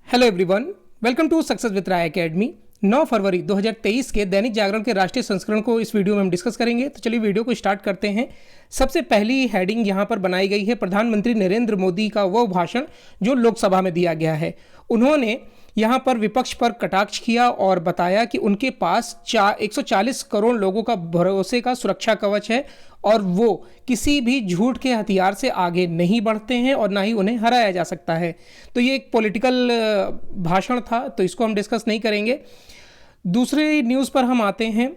Hello everyone, welcome to Success with Rai Academy. 9 फरवरी 2023 के दैनिक जागरण के राष्ट्रीय संस्करण को इस वीडियो में हम डिस्कस करेंगे। तो चलिए वीडियो को स्टार्ट करते हैं। सबसे पहली हेडिंग यहाँ पर बनाई गई है प्रधानमंत्री नरेंद्र मोदी का वो भाषण जो लोकसभा में दिया गया है। उन्होंने यहाँ पर विपक्ष पर कटाक्ष किया और बताया कि उनके पास 140 करोड़ लोगों का भरोसे का सुरक्षा कवच है और वो किसी भी झूठ के हथियार से आगे नहीं बढ़ते हैं और ना ही उन्हें हराया जा सकता है। तो ये एक पॉलिटिकल भाषण था, तो इसको हम डिस्कस नहीं करेंगे। दूसरी न्यूज़ पर हम आते हैं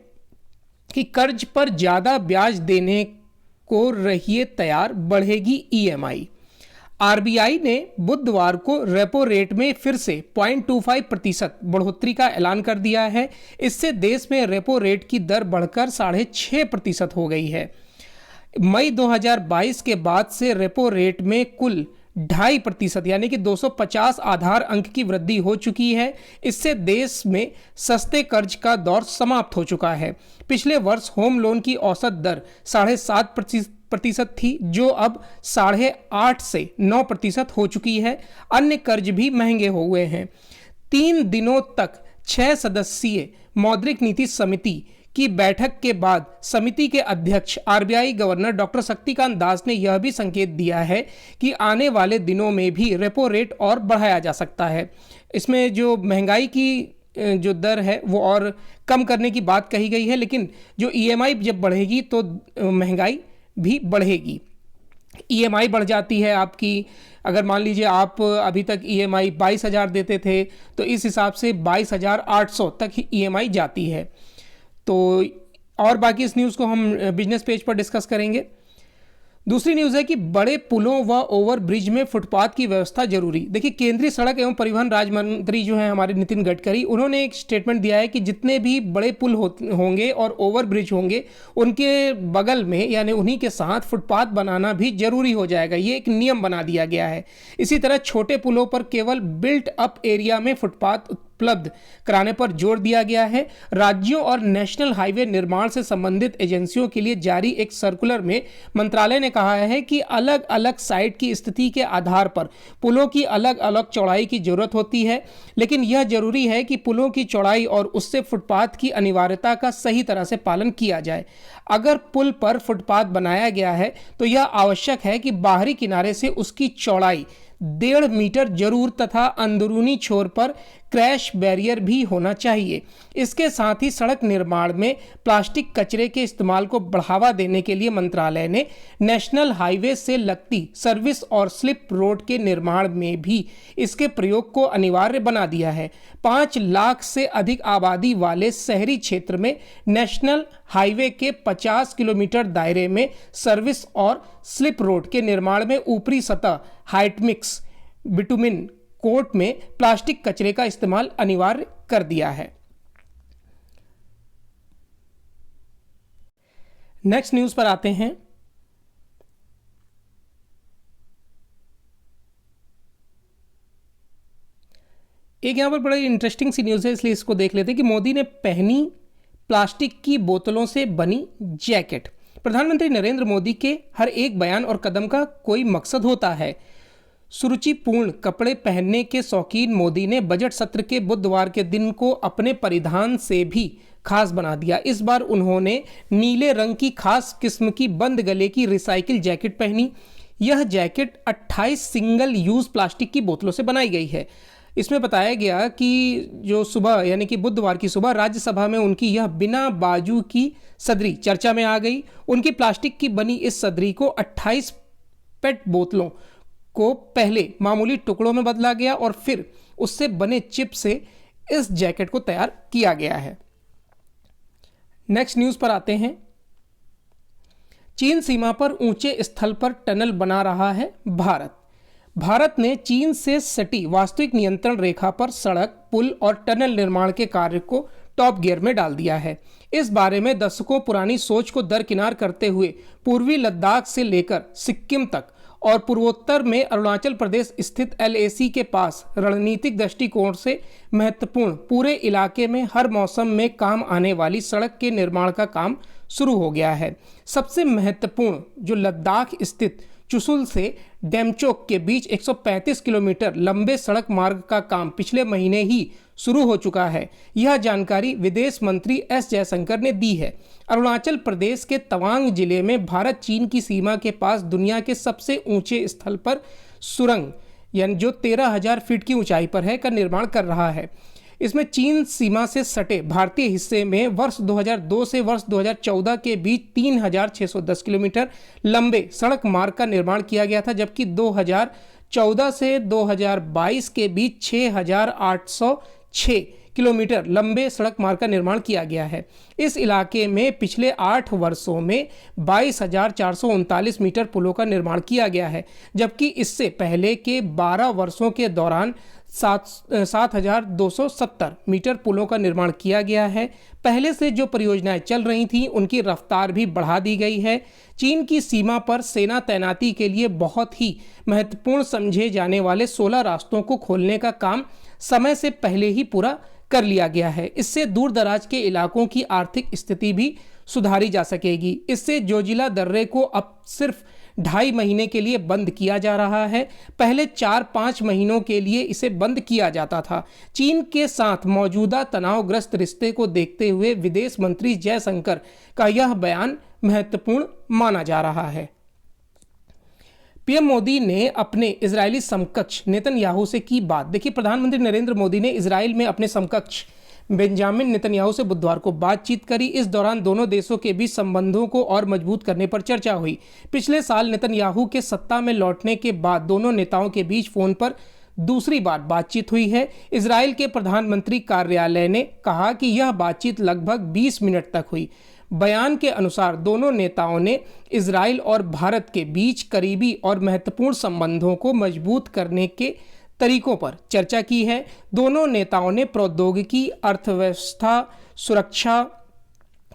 कि कर्ज पर ज़्यादा ब्याज देने को रहिए तैयार, बढ़ेगी ईएमआई। आरबीआई ने बुधवार को रेपो रेट में फिर से 0.25% बढ़ोतरी का ऐलान कर दिया है। इससे देश में रेपो रेट की दर बढ़कर 6.5% हो गई है। मई 2022 के बाद से रेपो रेट में कुल 2.5% यानी कि 250 आधार अंक की वृद्धि हो चुकी है। इससे देश में सस्ते कर्ज का दौर समाप्त हो चुका है। पिछले वर्ष होम लोन की औसत दर 7.5% थी, जो अब 8.5 से 9% हो चुकी है। अन्य कर्ज भी महंगे हो हुए हैं। 3 दिनों तक 6 सदस्यीय मौद्रिक नीति समिति की बैठक के बाद समिति के अध्यक्ष RBI governor doctor Shaktikanta Das ने यह भी संकेत दिया है कि आने वाले दिनों में भी रेपो रेट और बढ़ाया जा सकता है। इसमें जो महंगाई की जो दर है वो और कम करने की बात कही गई है, लेकिन जो ईएमआई जब बढ़ेगी तो महंगाई भी बढ़ेगी। ईएमआई बढ़ जाती है आपकी, अगर मान लीजिए आप अभी तक ईएमआई 22,000 देते थे तो इस हिसाब से 22,800 तक ही ईएमआई जाती है। तो और बाकी इस न्यूज़ को हम बिजनेस पेज पर डिस्कस करेंगे। दूसरी न्यूज़ है कि बड़े पुलों व ओवर ब्रिज में फुटपाथ की व्यवस्था जरूरी। देखिए, केंद्रीय सड़क एवं परिवहन राज्य मंत्री जो हैं हमारे नितिन गडकरी, उन्होंने एक स्टेटमेंट दिया है कि जितने भी बड़े पुल होंगे और ओवर ब्रिज होंगे उनके बगल में यानी उन्हीं के साथ फुटपाथ बनाना भी जरूरी हो जाएगा। ये एक नियम बना दिया गया है। इसी तरह छोटे पुलों पर केवल बिल्ट अप एरिया में फुटपाथ उपलब्ध कराने पर जोर दिया गया है। राज्यों और नेशनल हाईवे निर्माण से संबंधित एजेंसियों के लिए जारी एक सर्कुलर में मंत्रालय ने कहा है कि अलग अलग साइट की स्थिति के आधार पर पुलों की अलग अलग चौड़ाई की जरूरत होती है, लेकिन यह जरूरी है कि पुलों की चौड़ाई और उससे फुटपाथ की अनिवार्यता का सही तरह से पालन किया जाए। अगर पुल पर फुटपाथ बनाया गया है तो यह आवश्यक है कि बाहरी किनारे से उसकी चौड़ाई 1.5 मीटर जरूर तथा अंदरूनी छोर पर क्रैश बैरियर भी होना चाहिए। इसके साथ ही सड़क निर्माण में प्लास्टिक कचरे के इस्तेमाल को बढ़ावा देने के लिए मंत्रालय ने नेशनल हाईवे से लगती सर्विस और स्लिप रोड के निर्माण में भी इसके प्रयोग को अनिवार्य बना दिया है। 5 लाख से अधिक आबादी वाले शहरी क्षेत्र में नेशनल हाईवे के 50 किलोमीटर दायरे में सर्विस और स्लिप रोड के निर्माण में ऊपरी सतह हाइट मिक्स बिटुमिन कोट में प्लास्टिक कचरे का इस्तेमाल अनिवार्य कर दिया है। नेक्स्ट न्यूज़ पर आते हैं। एक यहां पर बड़ी इंटरेस्टिंग सी न्यूज़ है, इसलिए इसको देख लेते हैं कि मोदी ने पहनी प्लास्टिक की बोतलों से बनी जैकेट। प्रधानमंत्री नरेंद्र मोदी के हर एक बयान और कदम का कोई मकसद होता है। सुरुचिपूर्ण कपड़े पहनने के शौकीन मोदी ने बजट सत्र के बुधवार के दिन को अपने परिधान से भी खास बना दिया। इस बार उन्होंने नीले रंग की खास किस्म की बंद गले की रिसाइकिल जैकेट पहनी। यह जैकेट 28 सिंगल यूज प्लास्टिक की बोतलों से बनाई गई है। इसमें बताया गया कि जो सुबह यानी कि बुधवार की सुबह राज्यसभा में उनकी यह बिना बाजू की सदरी चर्चा में आ गई। उनकी प्लास्टिक की बनी इस सदरी को 28 पेट बोतलों को पहले मामूली टुकड़ों में बदला गया और फिर उससे बने चिप से इस जैकेट को तैयार किया गया है। नेक्स्ट न्यूज़ पर आते हैं। चीन सीमा पर ऊंचे स्थल पर टनल बना रहा है भारत। भारत ने चीन से सटी वास्तविक नियंत्रण रेखा पर सड़क, पुल और टनल निर्माण के कार्य को टॉप गियर में डाल दिया है। इस बारे में दशकों पुरानी सोच को दरकिनार करते हुए पूर्वी लद्दाख से लेकर सिक्किम तक और पूर्वोत्तर में अरुणाचल प्रदेश स्थित एलएसी के पास रणनीतिक दृष्टिकोण से महत्वपूर्ण पूरे इलाके में हर मौसम में काम आने वाली सड़क के निर्माण का काम शुरू हो गया है। सबसे महत्वपूर्ण जो लद्दाख स्थित चुशुल से डेमचोक के बीच 135 किलोमीटर लंबे सड़क मार्ग का काम पिछले महीने ही शुरू हो चुका है। यह जानकारी विदेश मंत्री एस जयशंकर ने दी है। अरुणाचल प्रदेश के तवांग जिले में भारत चीन की सीमा के पास दुनिया के सबसे ऊंचे स्थल पर सुरंग यानी जो 13,000 फीट की ऊंचाई पर है का निर्माण कर रहा है। इसमें चीन सीमा से सटे भारतीय हिस्से में वर्ष 2002 से वर्ष 2014 के बीच 3,610 किलोमीटर लंबे सड़क मार्ग का निर्माण किया गया था, जबकि 2014 से 2022 के बीच 6,806 किलोमीटर लंबे सड़क मार्ग का निर्माण किया गया है। इस इलाके में पिछले 8 वर्षों में 22,439 मीटर पुलों का निर्माण किया गया है, जबकि इससे पहले के 12 वर्षों के दौरान 7,270 मीटर पुलों का निर्माण किया गया है। पहले से जो परियोजनाएं चल रही थीं उनकी रफ्तार भी बढ़ा दी गई है। चीन की सीमा पर सेना तैनाती के लिए बहुत ही महत्वपूर्ण समझे जाने वाले 16 रास्तों को खोलने का काम समय से पहले ही पूरा कर लिया गया है। इससे दूर दराज के इलाकों की आर्थिक स्थिति भी सुधारी जा सकेगी। इससे जोजिला दर्रे को अब सिर्फ 2.5 महीने के लिए बंद किया जा रहा है। पहले 4-5 महीनों के लिए इसे बंद किया जाता था। चीन के साथ मौजूदा तनावग्रस्त रिश्ते को देखते हुए विदेश मंत्री जयशंकर का यह बयान महत्वपूर्ण माना जा रहा है। पीएम मोदी ने अपने इजरायली समकक्ष नेतन्याहू से की बात। देखिए, प्रधानमंत्री नरेंद्र मोदी ने इजराइल में अपने समकक्ष बेंजामिन नेतन्याहू से बुधवार को बातचीत करी। इस दौरान दोनों देशों के बीच संबंधों को और मजबूत करने पर चर्चा हुई। पिछले साल नेतन्याहू के सत्ता में लौटने के बाद दोनों नेताओं के बीच फोन पर दूसरी बार बातचीत हुई है। इजराइल के प्रधानमंत्री कार्यालय ने कहा कि यह बातचीत लगभग 20 मिनट तक हुई। बयान के अनुसार दोनों नेताओं ने इजराइल और भारत के बीच करीबी और महत्वपूर्ण संबंधों को मजबूत करने के तरीकों पर चर्चा की है। दोनों नेताओं ने प्रौद्योगिकी, अर्थव्यवस्था, सुरक्षा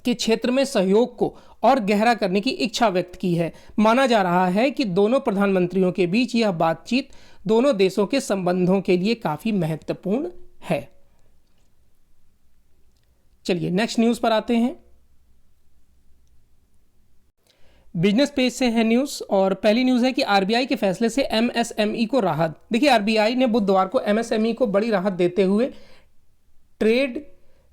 के क्षेत्र में सहयोग को और गहरा करने की इच्छा व्यक्त की है। माना जा रहा है कि दोनों प्रधानमंत्रियों के बीच यह बातचीत दोनों देशों के संबंधों के लिए काफी महत्वपूर्ण है। चलिए नेक्स्ट न्यूज पर आते हैं। बिजनेस पेज से है न्यूज़ और पहली न्यूज़ है कि आरबीआई के फैसले से एमएसएमई को राहत। देखिए, आरबीआई ने बुधवार को एमएसएमई को बड़ी राहत देते हुए ट्रेड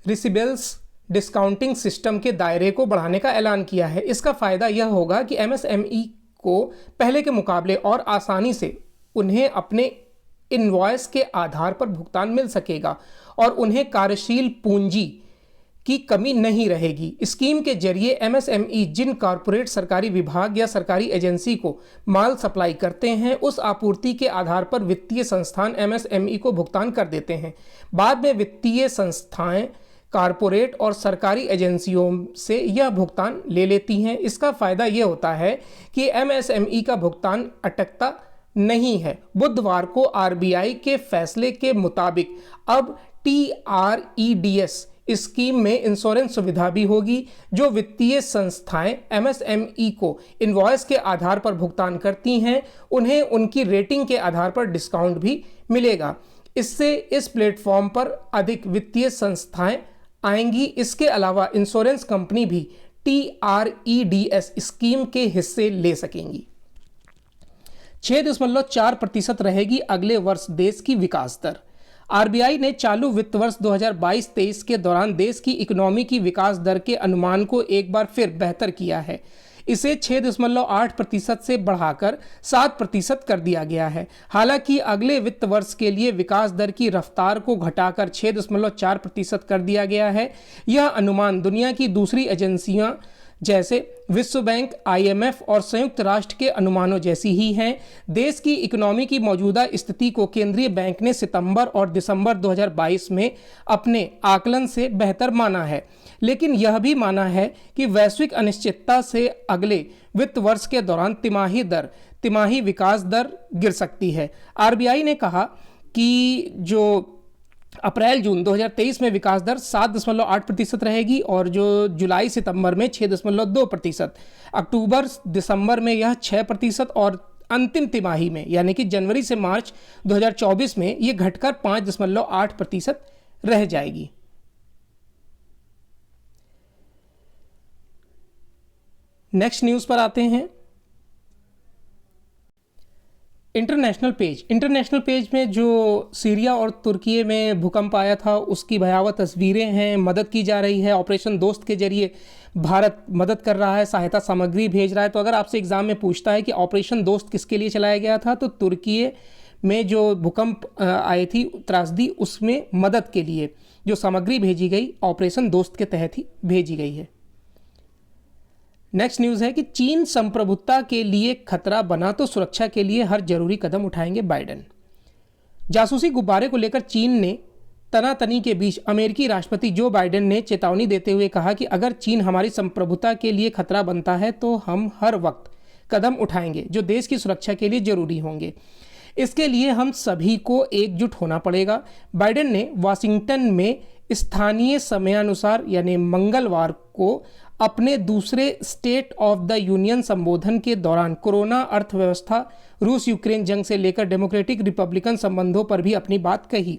रिसीवेबल्स डिस्काउंटिंग सिस्टम के दायरे को बढ़ाने का ऐलान किया है। इसका फायदा यह होगा कि एमएसएमई को पहले के मुकाबले और आसानी से उन्हें अपने इनवॉइस के आधार पर भुगतान मिल सकेगा और उन्हें कार्यशील पूंजी की कमी नहीं रहेगी। स्कीम के जरिए एमएसएमई जिन कॉरपोरेट सरकारी विभाग या सरकारी एजेंसी को माल सप्लाई करते हैं, उस आपूर्ति के आधार पर वित्तीय संस्थान एमएसएमई को भुगतान कर देते हैं। बाद में वित्तीय संस्थाएं कॉरपोरेट और सरकारी एजेंसियों से यह भुगतान ले लेती हैं। इसका फायदा यह होता है कि एमएसएमई का भुगतान अटकता नहीं है। बुधवार को आरबीआई के फैसले के मुताबिक अब TREDS स्कीम में इंश्योरेंस सुविधा भी होगी। जो वित्तीय संस्थाएं एमएसएमई को इनवॉइस के आधार पर भुगतान करती हैं, उन्हें उनकी रेटिंग के आधार पर डिस्काउंट भी मिलेगा। इससे इस प्लेटफॉर्म पर अधिक वित्तीय संस्थाएं आएंगी। इसके अलावा इंश्योरेंस कंपनी भी TREDS स्कीम के हिस्से ले सकेंगी। 6.4% रहेगी अगले वर्ष देश की विकास दर। आरबीआई ने चालू वित्त वर्ष 2022-23 के दौरान देश की इकोनॉमी की विकास दर के अनुमान को एक बार फिर बेहतर किया है। इसे 6.8% से बढ़ाकर 7% कर दिया गया है। हालांकि अगले वित्त वर्ष के लिए विकास दर की रफ्तार को घटाकर 6.4% कर दिया गया है। यह अनुमान दुनिया की दूसरी एजेंसियां जैसे विश्व बैंक, IMF और संयुक्त राष्ट्र के अनुमानों जैसी ही हैं। देश की इकोनॉमी की मौजूदा स्थिति को केंद्रीय बैंक ने सितंबर और दिसंबर 2022 में अपने आकलन से बेहतर माना है, लेकिन यह भी माना है कि वैश्विक अनिश्चितता से अगले वित्त वर्ष के दौरान तिमाही विकास दर गिर सकती है। आरबीआई ने कहा कि जो अप्रैल-जून 2023 में विकास दर 7.8% रहेगी और जो जुलाई सितंबर में 6.2%, अक्टूबर-दिसंबर में यह 6% और अंतिम तिमाही में यानी कि जनवरी से मार्च 2024 में यह घटकर 5.8% रह जाएगी। नेक्स्ट न्यूज़ पर आते हैं। इंटरनेशनल पेज में जो सीरिया और तुर्की में भूकंप आया था उसकी भयावह तस्वीरें हैं। मदद की जा रही है, ऑपरेशन दोस्त के जरिए भारत मदद कर रहा है, सहायता सामग्री भेज रहा है। तो अगर आपसे एग्जाम में पूछता है कि ऑपरेशन दोस्त किसके लिए चलाया गया था, तो तुर्की में जो भूकंप आई थी त्रासदी, उसमें मदद के लिए जो सामग्री भेजी गई ऑपरेशन दोस्त के तहत ही भेजी गई है। नेक्स्ट न्यूज़ है कि चीन संप्रभुता के लिए खतरा बना तो सुरक्षा के लिए हर जरूरी कदम उठाएंगे बाइडेन। जासूसी गुब्बारे को लेकर चीन ने तनातनी के बीच अमेरिकी राष्ट्रपति जो बाइडेन ने चेतावनी देते हुए कहा कि अगर चीन हमारी संप्रभुता के लिए खतरा बनता है तो हम हर वक्त कदम उठाएंगे जो देश की सुरक्षा के लिए जरूरी होंगे। इसके लिए हम सभी को एकजुट होना पड़ेगा। बाइडेन ने वाशिंगटन में स्थानीय समयानुसार यानी मंगलवार को अपने दूसरे स्टेट ऑफ द यूनियन संबोधन के दौरान कोरोना, अर्थव्यवस्था, रूस यूक्रेन जंग से लेकर डेमोक्रेटिक रिपब्लिकन संबंधों पर भी अपनी बात कही।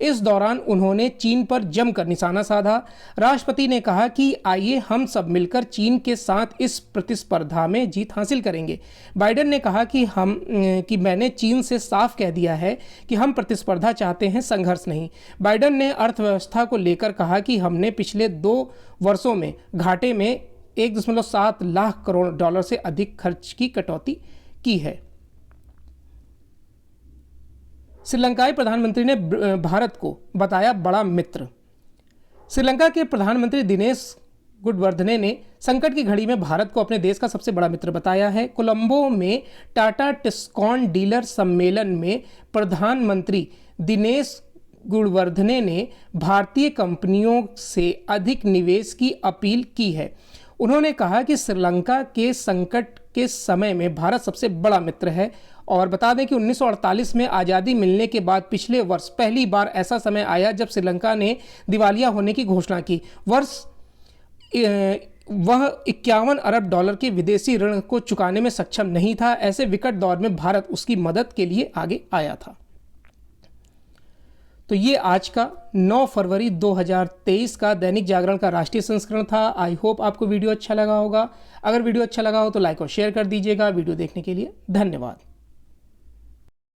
इस दौरान उन्होंने चीन पर जमकर निशाना साधा। राष्ट्रपति ने कहा कि आइए हम सब मिलकर चीन के साथ इस प्रतिस्पर्धा में जीत हासिल करेंगे। बाइडेन ने कहा कि मैंने चीन से साफ कह दिया है कि हम प्रतिस्पर्धा चाहते हैं, संघर्ष नहीं। बाइडेन ने अर्थव्यवस्था को लेकर कहा कि हमने पिछले 2 वर्षों में घाटे में 1.7 लाख करोड़ डॉलर से अधिक खर्च की कटौती की है। श्रीलंकाई प्रधानमंत्री ने भारत को बताया बड़ा मित्र। श्रीलंका के प्रधानमंत्री दिनेश गुणवर्धने ने संकट की घड़ी में भारत को अपने देश का सबसे बड़ा मित्र बताया है। कोलंबो में टाटा टिस्कॉन डीलर सम्मेलन में प्रधानमंत्री दिनेश गुणवर्धने ने भारतीय कंपनियों से अधिक निवेश की अपील की है। उन्होंने कहा कि श्रीलंका के संकट के समय में भारत सबसे बड़ा मित्र है और बता दें कि 1948 में आज़ादी मिलने के बाद पिछले वर्ष पहली बार ऐसा समय आया जब श्रीलंका ने दिवालिया होने की घोषणा की। वह 51 अरब डॉलर के विदेशी ऋण को चुकाने में सक्षम नहीं था। ऐसे विकट दौर में भारत उसकी मदद के लिए आगे आया था। तो ये आज का 9 फरवरी 2023 का दैनिक जागरण का राष्ट्रीय संस्करण था। आई होप आपको वीडियो अच्छा लगा होगा। अगर वीडियो अच्छा लगा हो तो लाइक और शेयर कर दीजिएगा। वीडियो देखने के लिए धन्यवाद।